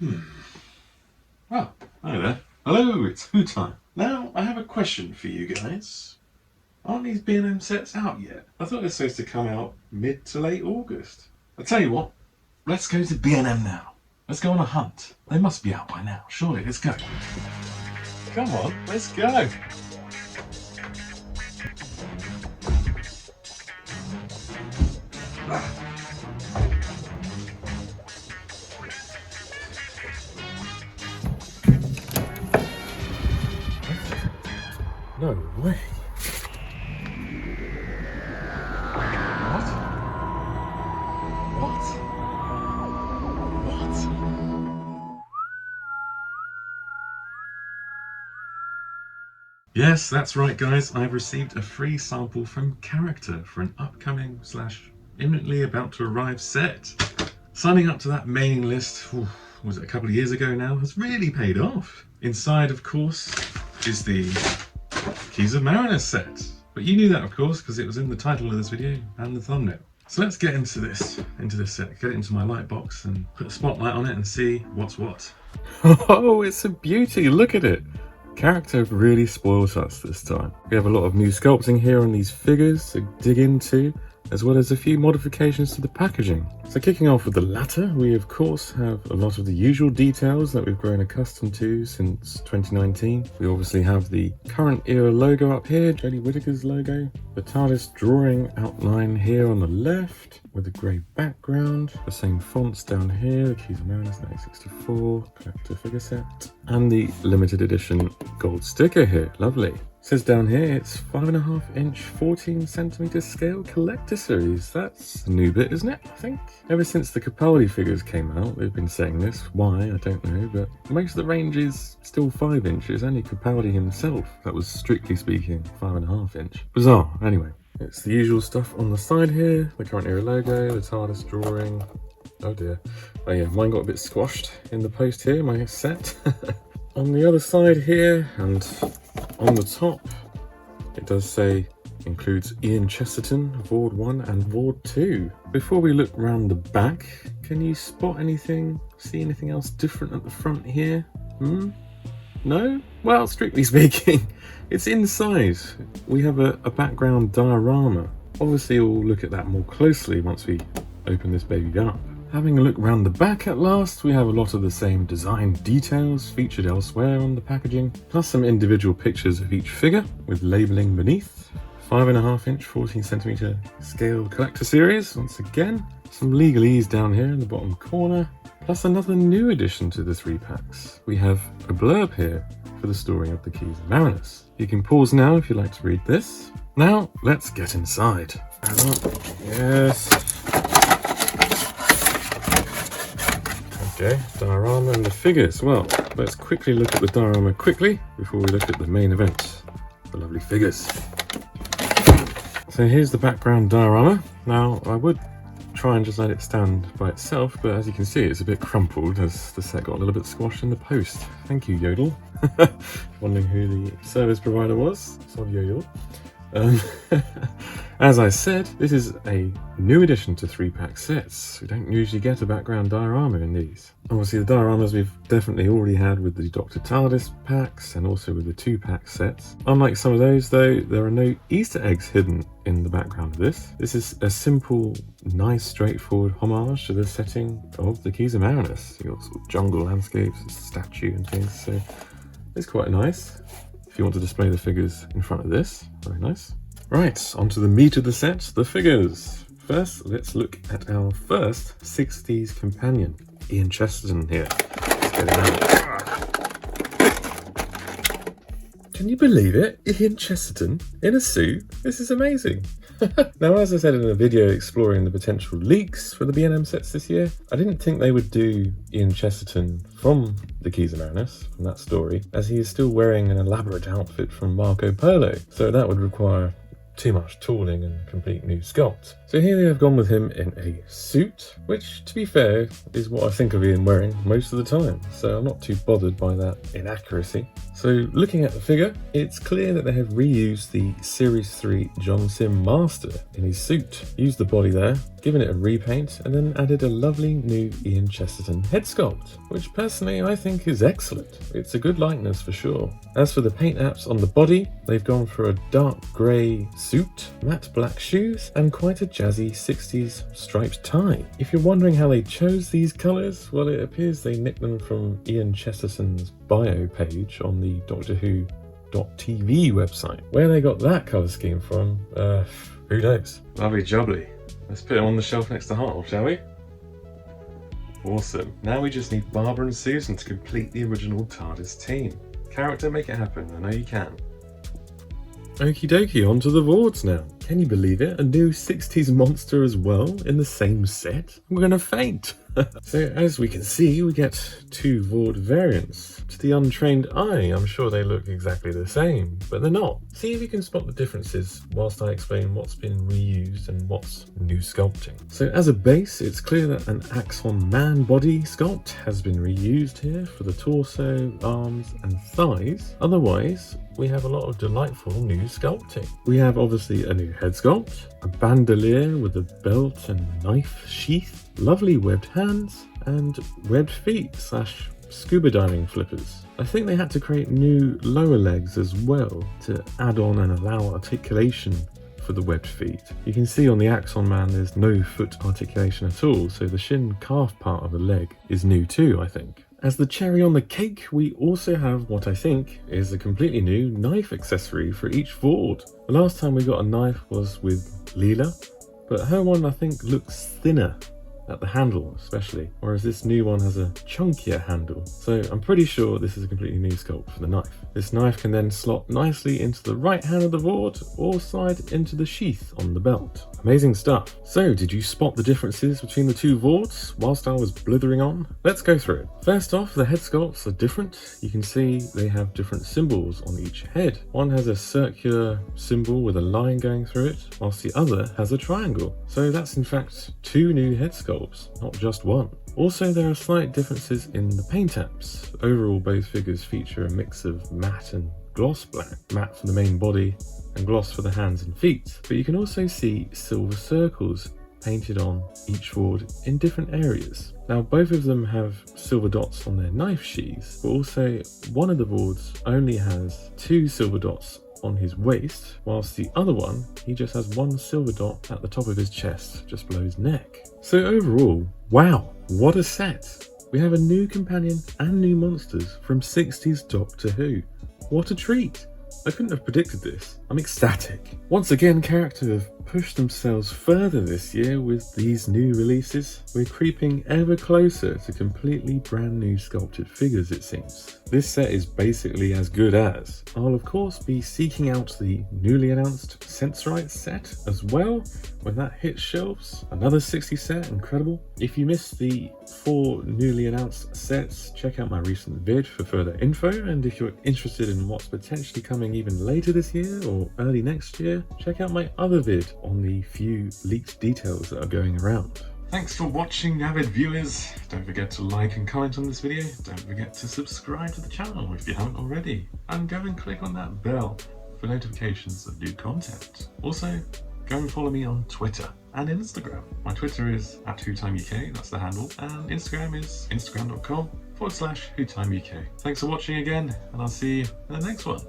Oh, hi there. Hello, it's Who time. Now, I have a question for you guys. Aren't these B&M sets out yet? I thought they're supposed to come out mid to late August. I'll tell you what, let's go to B&M now. Let's go on a hunt. They must be out by now, surely. Let's go. Come on, let's go. No way. What? Yes, that's right guys, I've received a free sample from Character for an upcoming / imminently about to arrive set. Signing up to that mailing list, was it a couple of years ago now, has really paid off. Inside, of course, is the Keys of Marinus Set. But you knew that, of course, because it was in the title of this video and the thumbnail. So let's get into this set, get it into my light box and put a spotlight on it and see what's what. Oh, it's a beauty, look at it. Character really spoils us this time. We have a lot of new sculpting here on these figures to dig into, as well as a few modifications to the packaging. So kicking off with the latter, we of course have a lot of the usual details that we've grown accustomed to since 2019. We obviously have the current era logo up here, Jodie Whittaker's logo. The TARDIS drawing outline here on the left with a grey background. The same fonts down here, the Keys of Marinus 1964 collector figure set. And the limited edition gold sticker here, lovely. It says down here it's 5.5 inch 14cm scale collector series. That's a new bit, isn't it? I think. Ever since the Capaldi figures came out, they've been saying this. Why, I don't know, but most of the range is still 5 inches. Only Capaldi himself, that was strictly speaking 5.5 inch. Bizarre, anyway. It's the usual stuff on the side here, the current era logo, the TARDIS drawing. Oh dear. Oh yeah, mine got a bit squashed in the post here, my set. On the other side here, and on the top, it does say includes Ian Chesterton, Voords 1 and Voords 2. Before we look round the back, can you spot anything, see anything else different at the front here? No? Well, strictly speaking, it's inside. We have a background diorama. Obviously we'll look at that more closely once we open this baby up. Having a look round the back at last, we have a lot of the same design details featured elsewhere on the packaging, plus some individual pictures of each figure with labelling beneath. 5.5 inch 14cm scale collector series, once again. Some legalese down here in the bottom corner, plus another new addition to the 3 packs. We have a blurb here for the story of the Keys of Marinus. You can pause now if you'd like to read this. Now, let's get inside. Yes. Okay, diorama and the figures. Well, let's quickly look at the diorama quickly before we look at the main event, the lovely figures. So here's the background diorama. Now, I would try and just let it stand by itself, but as you can see, it's a bit crumpled as the set got a little bit squashed in the post. Thank you, Yodel. Wondering who the service provider was. Sod Yodel. As I said, this is a new addition to 3-pack sets. We don't usually get a background diorama in these. Obviously the dioramas we've definitely already had with the Dr TARDIS packs and also with the 2-pack sets. Unlike some of those though, there are no Easter eggs hidden in the background of this. This is a simple, nice, straightforward homage to the setting of the Keys of Marinus. You've got sort of jungle landscapes, a statue and things, so it's quite nice. If you want to display the figures in front of this, very nice. Right, onto the meat of the set, the figures. First, let's look at our first 60s companion, Ian Chesterton here. Let's get it out. Can you believe it? Ian Chesterton in a suit? This is amazing. Now, as I said in a video exploring the potential leaks for the B&M sets this year, I didn't think they would do Ian Chesterton from the Keys of Marinus, from that story, as he is still wearing an elaborate outfit from Marco Polo, so that would require too much tooling and complete new sculpt. So here they have gone with him in a suit, which, to be fair, is what I think of Ian wearing most of the time, so I'm not too bothered by that inaccuracy. So looking at the figure, it's clear that they have reused the Series 3 John Sim Master in his suit, used the body there, given it a repaint, and then added a lovely new Ian Chesterton head sculpt, which personally I think is excellent. It's a good likeness for sure. As for the paint apps on the body, they've gone for a dark grey suit, matte black shoes, and quite a jazzy 60s striped tie. If you're wondering how they chose these colours, well, it appears they nicked them from Ian Chesterton's bio page on the Dr Who .TV website. Where they got that colour scheme from, who knows? Lovely jubbly. Let's put him on the shelf next to Hartnell, shall we? Awesome. Now we just need Barbara and Susan to complete the original TARDIS team. Character, make it happen. I know you can. Okie dokie, on to the Voords now. Can you believe it? A new 60s monster as well in the same set? I'm gonna faint. So as we can see, we get two Voord variants. To the untrained eye, I'm sure they look exactly the same, but they're not. See if you can spot the differences whilst I explain what's been reused and what's new sculpting. So as a base, it's clear that an Axon man body sculpt has been reused here for the torso, arms and thighs. Otherwise, we have a lot of delightful new sculpting. We have obviously a new head sculpt, a bandolier with a belt and knife sheath, lovely webbed hands, and webbed feet / scuba diving flippers. I think they had to create new lower legs as well to add on and allow articulation for the webbed feet. You can see on the Axon Man there's no foot articulation at all, so the shin calf part of the leg is new too, I think. As the cherry on the cake, we also have what I think is a completely new knife accessory for each Voord. The last time we got a knife was with Leela, but her one I think looks thinner at the handle especially, whereas this new one has a chunkier handle. So I'm pretty sure this is a completely new sculpt for the knife. This knife can then slot nicely into the right hand of the Voord or slide into the sheath on the belt. Amazing stuff. So did you spot the differences between the two Voords whilst I was blithering on? Let's go through it. First off, the head sculpts are different. You can see they have different symbols on each head. One has a circular symbol with a line going through it, whilst the other has a triangle. So that's in fact two new head sculpts, not just one. Also, there are slight differences in the paint apps. Overall, both figures feature a mix of matte and gloss black. Matte for the main body and gloss for the hands and feet. But you can also see silver circles painted on each Voord in different areas. Now, both of them have silver dots on their knife sheaths, but also one of the Voords only has 2 silver dots on his waist, whilst the other one, he just has 1 silver dot at the top of his chest, just below his neck. So overall, wow, what a set! We have a new companion and new monsters from 60s Doctor Who. What a treat! I couldn't have predicted this. I'm ecstatic. Once again, character have pushed themselves further this year with these new releases. We're creeping ever closer to completely brand new sculpted figures, it seems. This set is basically as good as. I'll of course be seeking out the newly announced Sensorites set as well when that hits shelves. Another 60 set, incredible. If you missed the 4 newly announced sets, check out my recent vid for further info, and if you're interested in what's potentially coming even later this year or early next year, check out my other vid on the few leaked details that are going around. Thanks for watching, avid viewers. Don't forget to like and comment on this video. Don't forget to subscribe to the channel if you haven't already. And go and click on that bell for notifications of new content. Also, go and follow me on Twitter and Instagram. My Twitter is @WhoTimeUK, that's the handle. And Instagram is instagram.com/WhoTimeUK. Thanks for watching again, and I'll see you in the next one.